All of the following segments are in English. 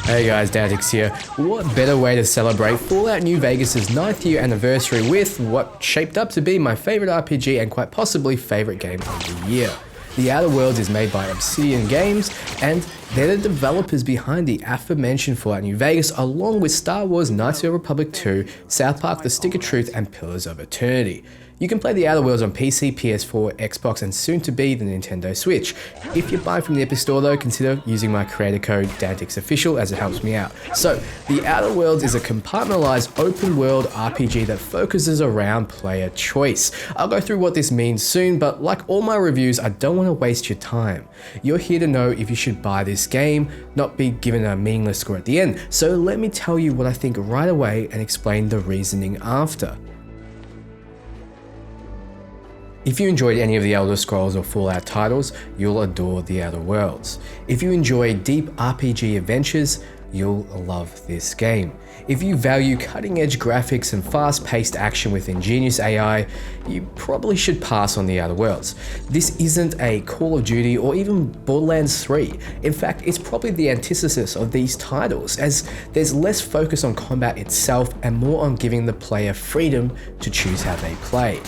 Hey guys, Dantics here. What better way to celebrate Fallout New Vegas' 9th year anniversary with what shaped up to be my favorite RPG and quite possibly favorite game of the year. The Outer Worlds is made by Obsidian Games, and they're the developers behind the aforementioned Fallout New Vegas, along with Star Wars Knights of the Republic 2, South Park The Stick of Truth, and Pillars of Eternity. You can play the Outer Worlds on PC, PS4, Xbox, and soon to be the Nintendo Switch. If you're buying from the Epic Store though, consider using my creator code DanticsOfficial as it helps me out. So, the Outer Worlds is a compartmentalized open world RPG that focuses around player choice. I'll go through what this means soon, but like all my reviews, I don't want to waste your time. You're here to know if you should buy this game, not be given a meaningless score at the end. So let me tell you what I think right away and explain the reasoning after. If you enjoyed any of the Elder Scrolls or Fallout titles, you'll adore the Outer Worlds. If you enjoy deep RPG adventures, you'll love this game. If you value cutting-edge graphics and fast-paced action with ingenious AI, you probably should pass on the Outer Worlds. This isn't a Call of Duty or even Borderlands 3. In fact, it's probably the antithesis of these titles, as there's less focus on combat itself and more on giving the player freedom to choose how they play.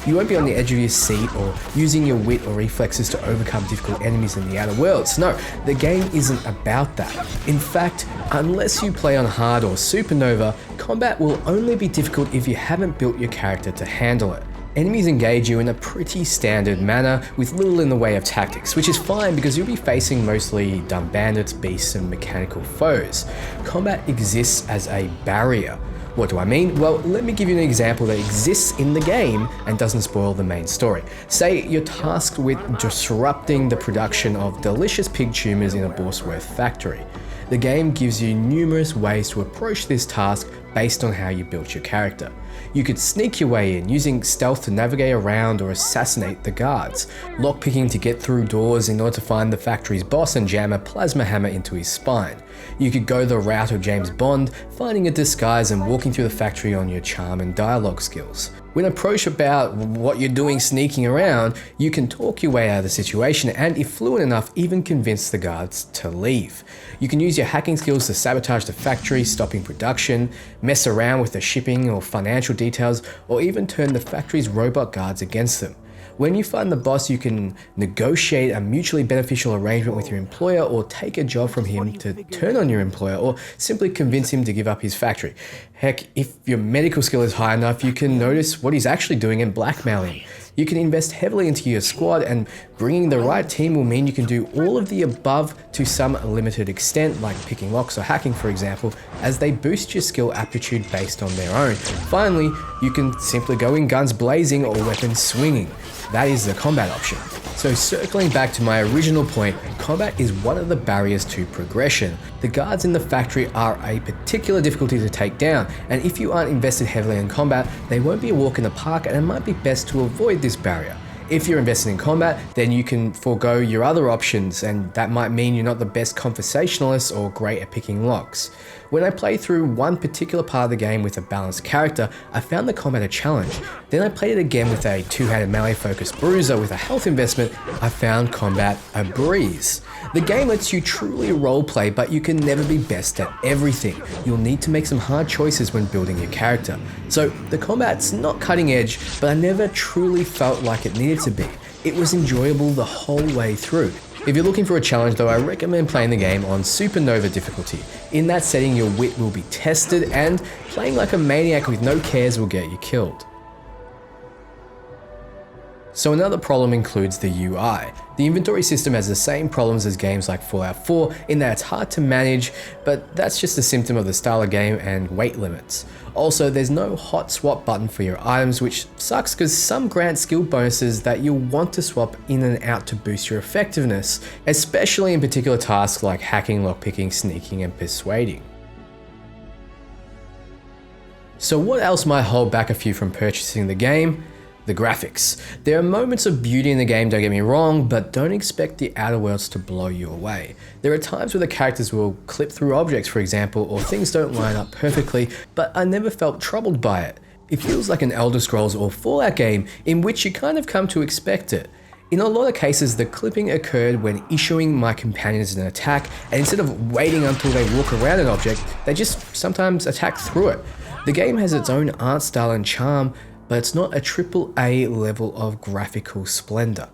You won't be on the edge of your seat or using your wit or reflexes to overcome difficult enemies in the Outer Worlds. No, the game isn't about that. In fact, unless you play on hard or supernova, combat will only be difficult if you haven't built your character to handle it. Enemies engage you in a pretty standard manner with little in the way of tactics, which is fine because you'll be facing mostly dumb bandits, beasts, and mechanical foes. Combat exists as a barrier. What do I mean? Well, let me give you an example that exists in the game and doesn't spoil the main story. Say you're tasked with disrupting the production of delicious pig tumors in a Borsworth factory. The game gives you numerous ways to approach this task based on how you built your character. You could sneak your way in, using stealth to navigate around or assassinate the guards, lockpicking to get through doors in order to find the factory's boss and jam a plasma hammer into his spine. You could go the route of James Bond, finding a disguise and walking through the factory on your charm and dialogue skills. When approached about what you're doing sneaking around, you can talk your way out of the situation and, if fluent enough, even convince the guards to leave. You can use your hacking skills to sabotage the factory, stopping production, mess around with the shipping or financial details, or even turn the factory's robot guards against them. When you find the boss, you can negotiate a mutually beneficial arrangement with your employer or take a job from him to turn on your employer, or simply convince him to give up his factory. Heck, if your medical skill is high enough, you can notice what he's actually doing and blackmail him. You can invest heavily into your squad, and bringing the right team will mean you can do all of the above to some limited extent, like picking locks or hacking for example, as they boost your skill aptitude based on their own. Finally, you can simply go in guns blazing or weapons swinging. That is the combat option. So circling back to my original point, combat is one of the barriers to progression. The guards in the factory are a particular difficulty to take down, and if you aren't invested heavily in combat, they won't be a walk in the park, and it might be best to avoid this barrier. If you're invested in combat, then you can forego your other options, and that might mean you're not the best conversationalist or great at picking locks. When I played through one particular part of the game with a balanced character, I found the combat a challenge. Then I played it again with a two-handed melee focused bruiser with a health investment. I found combat a breeze. The game lets you truly roleplay, but you can never be best at everything. You'll need to make some hard choices when building your character. So the combat's not cutting edge, but I never truly felt like it needed to be. It was enjoyable the whole way through. If you're looking for a challenge though, I recommend playing the game on supernova difficulty. In that setting, your wit will be tested, and playing like a maniac with no cares will get you killed. So another problem includes the UI. The inventory system has the same problems as games like Fallout 4 in that it's hard to manage, but that's just a symptom of the style of game and weight limits. Also, there's no hot swap button for your items, which sucks because some grant skill bonuses that you'll want to swap in and out to boost your effectiveness, especially in particular tasks like hacking, lockpicking, sneaking, and persuading. So what else might hold back a few from purchasing the game? The graphics. There are moments of beauty in the game, don't get me wrong, but don't expect the Outer Worlds to blow you away. There are times where the characters will clip through objects, for example, or things don't line up perfectly, but I never felt troubled by it. It feels like an Elder Scrolls or Fallout game in which you kind of come to expect it. In a lot of cases, the clipping occurred when issuing my companions an attack, and instead of waiting until they walk around an object, they just sometimes attack through it. The game has its own art style and charm, but it's not a AAA level of graphical splendor.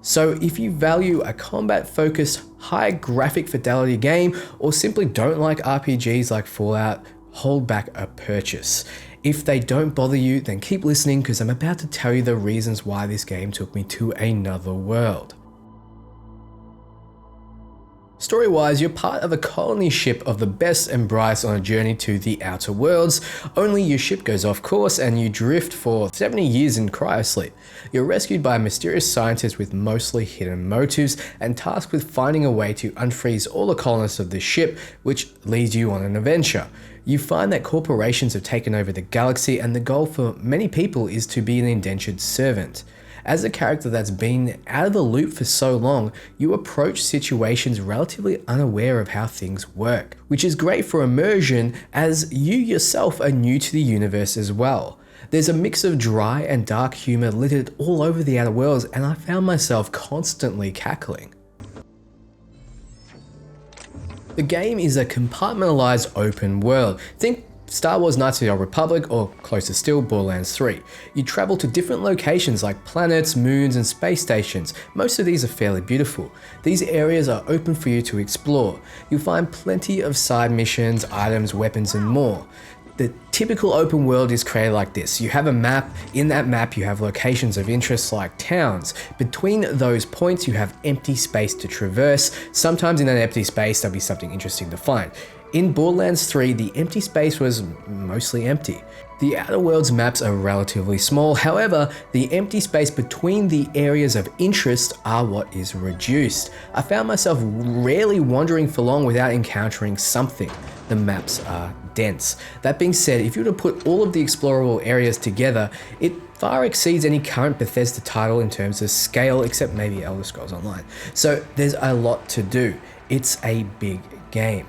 So if you value a combat-focused, high graphic fidelity game, or simply don't like RPGs like Fallout, hold back a purchase. If they don't bother you, then keep listening because I'm about to tell you the reasons why this game took me to another world. Story-wise, you're part of a colony ship of the best and brightest on a journey to the outer worlds, only your ship goes off course and you drift for 70 years in cryosleep. You're rescued by a mysterious scientist with mostly hidden motives and tasked with finding a way to unfreeze all the colonists of the ship, which leads you on an adventure. You find that corporations have taken over the galaxy and the goal for many people is to be an indentured servant. As a character that's been out of the loop for so long, you approach situations relatively unaware of how things work, which is great for immersion as you yourself are new to the universe as well. There's a mix of dry and dark humor littered all over the Outer Worlds, and I found myself constantly cackling. The game is a compartmentalized open world. Think Star Wars Knights of the Old Republic, or closer still, Borderlands 3. You travel to different locations like planets, moons, and space stations. Most of these are fairly beautiful. These areas are open for you to explore. You'll find plenty of side missions, items, weapons, and more. The typical open world is created like this. You have a map. In that map, you have locations of interest like towns. Between those points, you have empty space to traverse. Sometimes in that empty space, there'll be something interesting to find. In Borderlands 3, the empty space was mostly empty. The Outer Worlds maps are relatively small, however, the empty space between the areas of interest are what is reduced. I found myself rarely wandering for long without encountering something. The maps are dense. That being said, if you were to put all of the explorable areas together, it far exceeds any current Bethesda title in terms of scale, except maybe Elder Scrolls Online. So there's a lot to do. It's a big game.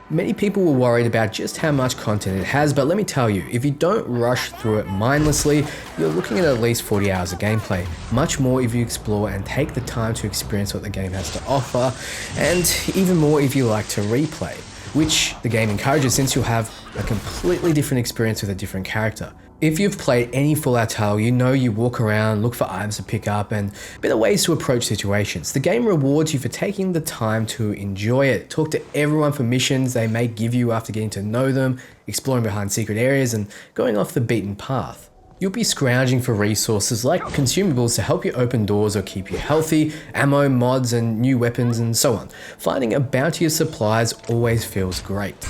Many people were worried about just how much content it has, but let me tell you, if you don't rush through it mindlessly, you're looking at least 40 hours of gameplay. Much more if you explore and take the time to experience what the game has to offer, and even more if you like to replay, which the game encourages since you'll have a completely different experience with a different character. If you've played any Fallout title, you know you walk around, look for items to pick up, and better ways to approach situations. The game rewards you for taking the time to enjoy it. Talk to everyone for missions they may give you after getting to know them, exploring behind secret areas, and going off the beaten path. You'll be scrounging for resources like consumables to help you open doors or keep you healthy, ammo, mods, and new weapons, and so on. Finding a bounty of supplies always feels great.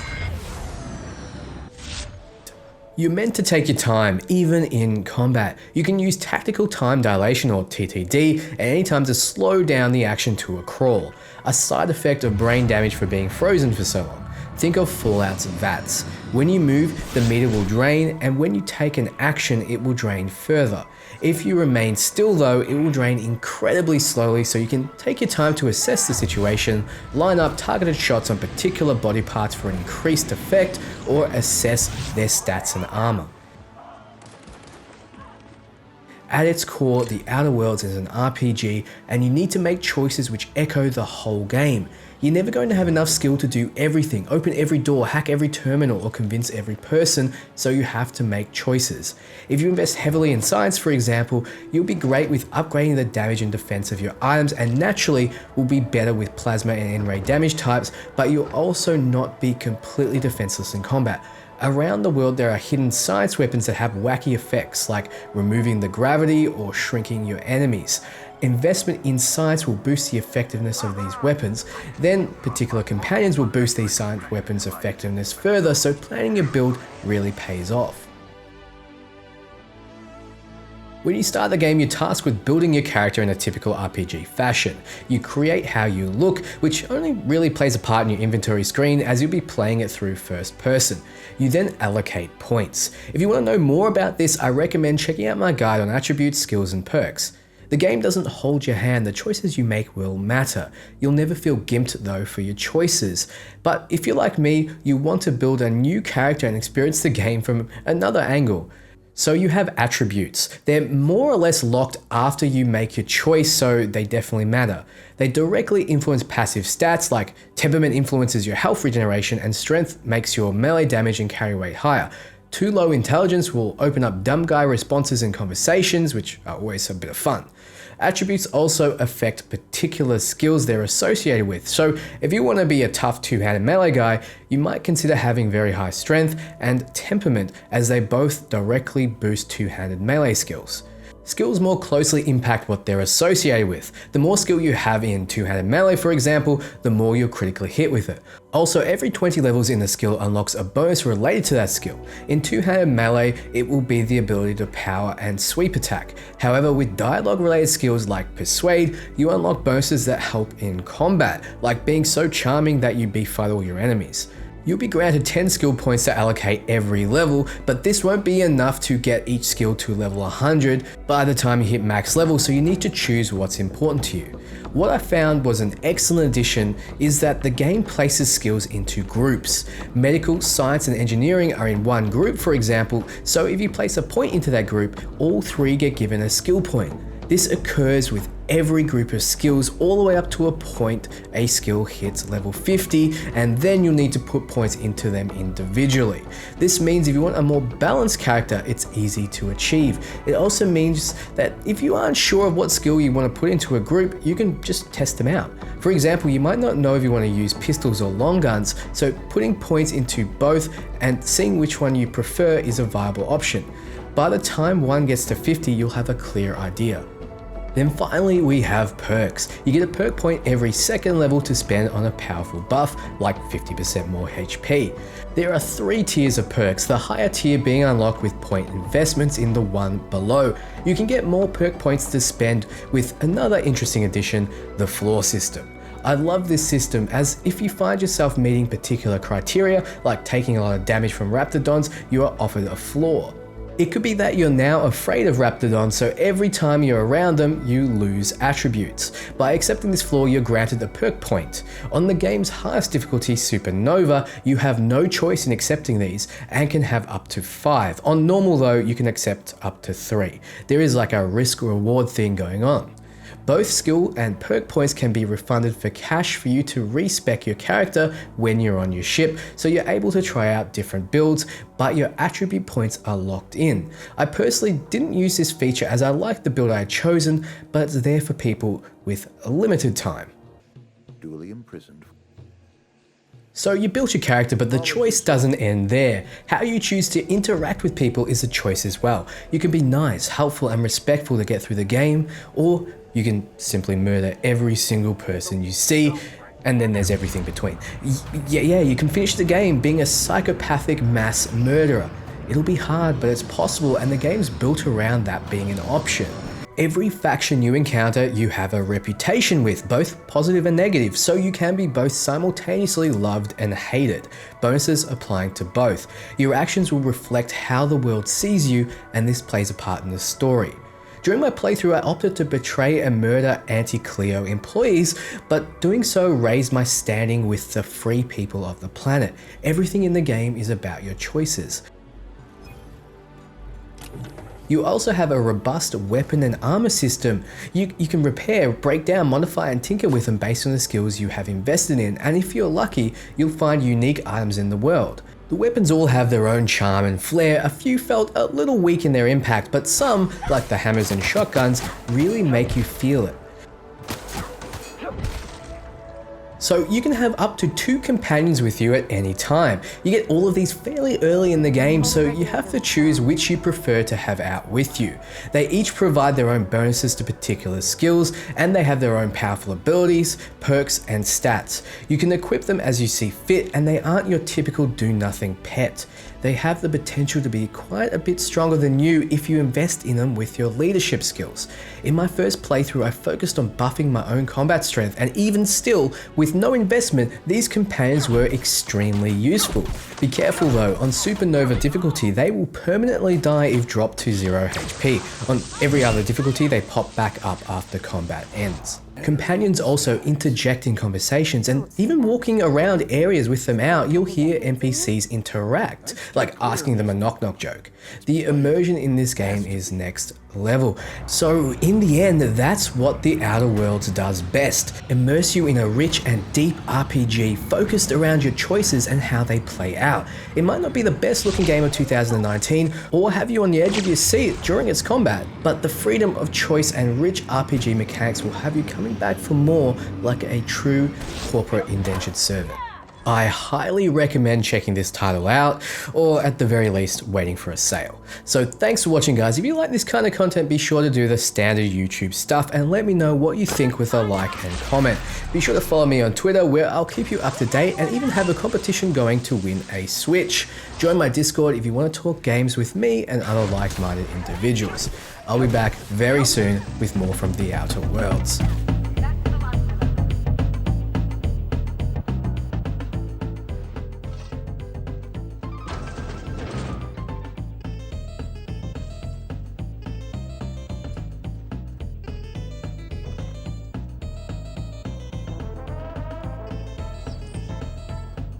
You're meant to take your time, even in combat. You can use tactical time dilation or TTD at any time to slow down the action to a crawl, a side effect of brain damage for being frozen for so long. Think of Fallout's VATS. When you move, the meter will drain, and when you take an action, it will drain further. If you remain still though, it will drain incredibly slowly, so you can take your time to assess the situation, line up targeted shots on particular body parts for an increased effect, or assess their stats and armor. At its core, the Outer Worlds is an RPG, and you need to make choices which echo the whole game. You're never going to have enough skill to do everything, open every door, hack every terminal, or convince every person, so you have to make choices. If you invest heavily in science, for example, you'll be great with upgrading the damage and defense of your items, and naturally will be better with plasma and N-ray damage types, but you'll also not be completely defenseless in combat. Around the world, there are hidden science weapons that have wacky effects, like removing the gravity or shrinking your enemies. Investment in science will boost the effectiveness of these weapons, then particular companions will boost these science weapons' effectiveness further, so planning your build really pays off. When you start the game, you're tasked with building your character in a typical RPG fashion. You create how you look, which only really plays a part in your inventory screen as you'll be playing it through first person. You then allocate points. If you want to know more about this, I recommend checking out my guide on attributes, skills, and perks. The game doesn't hold your hand, the choices you make will matter. You'll never feel gimped though for your choices. But if you're like me, you want to build a new character and experience the game from another angle. So you have attributes. They're more or less locked after you make your choice, so they definitely matter. They directly influence passive stats, like temperament influences your health regeneration and strength makes your melee damage and carry weight higher. Too low intelligence will open up dumb guy responses in conversations, which are always a bit of fun. Attributes also affect particular skills they're associated with. So if you want to be a tough two-handed melee guy, you might consider having very high strength and temperament, as they both directly boost two-handed melee skills. Skills more closely impact what they're associated with. The more skill you have in two-handed melee, for example, the more you'll critically hit with it. Also, every 20 levels in the skill unlocks a bonus related to that skill. In two-handed melee, it will be the ability to power and sweep attack. However, with dialogue-related skills like Persuade, you unlock bonuses that help in combat, like being so charming that you beef-fight all your enemies. You'll be granted 10 skill points to allocate every level, but this won't be enough to get each skill to level 100 by the time you hit max level, so you need to choose what's important to you. What I found was an excellent addition is that the game places skills into groups. Medical, science, and engineering are in one group, for example, so if you place a point into that group, all three get given a skill point. This occurs with every group of skills all the way up to a point a skill hits level 50, and then you'll need to put points into them individually. This means if you want a more balanced character, it's easy to achieve. It also means that if you aren't sure of what skill you want to put into a group, you can just test them out. For example, you might not know if you want to use pistols or long guns, so putting points into both and seeing which one you prefer is a viable option. By the time one gets to 50, you'll have a clear idea. Then finally, we have perks. You get a perk point every second level to spend on a powerful buff, like 50% more HP. There are 3 tiers of perks, the higher tier being unlocked with point investments in the one below. You can get more perk points to spend with another interesting addition, the floor system. I love this system, as if you find yourself meeting particular criteria, like taking a lot of damage from Raptidons, you are offered a floor. It could be that you're now afraid of Raptidons, so every time you're around them, you lose attributes. By accepting this flaw, you're granted a perk point. On the game's highest difficulty, Supernova, you have no choice in accepting these and can have up to 5. On normal though, you can accept up to 3. There is like a risk-reward thing going on. Both skill and perk points can be refunded for cash for you to respec your character when you're on your ship, so you're able to try out different builds, but your attribute points are locked in. I personally didn't use this feature as I liked the build I had chosen, but it's there for people with a limited time. Duly imprisoned. So you built your character, but the choice doesn't end there. How you choose to interact with people is a choice as well. You can be nice, helpful, and respectful to get through the game, or you can simply murder every single person you see, and then there's everything between. Yeah, you can finish the game being a psychopathic mass murderer. It'll be hard, but it's possible, and the game's built around that being an option. Every faction you encounter, you have a reputation with, both positive and negative, so you can be both simultaneously loved and hated. Bonuses applying to both. Your actions will reflect how the world sees you, and this plays a part in the story. During my playthrough, I opted to betray and murder anti-Cleo employees, but doing so raised my standing with the free people of the planet. Everything in the game is about your choices. You also have a robust weapon and armor system. You can repair, break down, modify, and tinker with them based on the skills you have invested in, and if you're lucky, you'll find unique items in the world. The weapons all have their own charm and flair. A few felt a little weak in their impact, but some, like the hammers and shotguns, really make you feel it. So you can have up to 2 companions with you at any time. You get all of these fairly early in the game, so you have to choose which you prefer to have out with you. They each provide their own bonuses to particular skills, and they have their own powerful abilities, perks, and stats. You can equip them as you see fit, and they aren't your typical do-nothing pet. They have the potential to be quite a bit stronger than you if you invest in them with your leadership skills. In my first playthrough, I focused on buffing my own combat strength, and even still, with no investment, these companions were extremely useful. Be careful though, on Supernova difficulty, they will permanently die if dropped to 0 HP. On every other difficulty, they pop back up after combat ends. Companions also interject in conversations, and even walking around areas with them out, you'll hear NPCs interact, like asking them a knock-knock joke. The immersion in this game is next level. So in the end, that's what The Outer Worlds does best. Immerse you in a rich and deep RPG focused around your choices and how they play out. It might not be the best looking game of 2019 or have you on the edge of your seat during its combat, but the freedom of choice and rich RPG mechanics will have you coming back for more, like a true corporate indentured servant. I highly recommend checking this title out, or at the very least, waiting for a sale. So thanks for watching, guys. If you like this kind of content, be sure to do the standard YouTube stuff and let me know what you think with a like and comment. Be sure to follow me on Twitter, where I'll keep you up to date and even have a competition going to win a Switch. Join my Discord if you want to talk games with me and other like-minded individuals. I'll be back very soon with more from The Outer Worlds.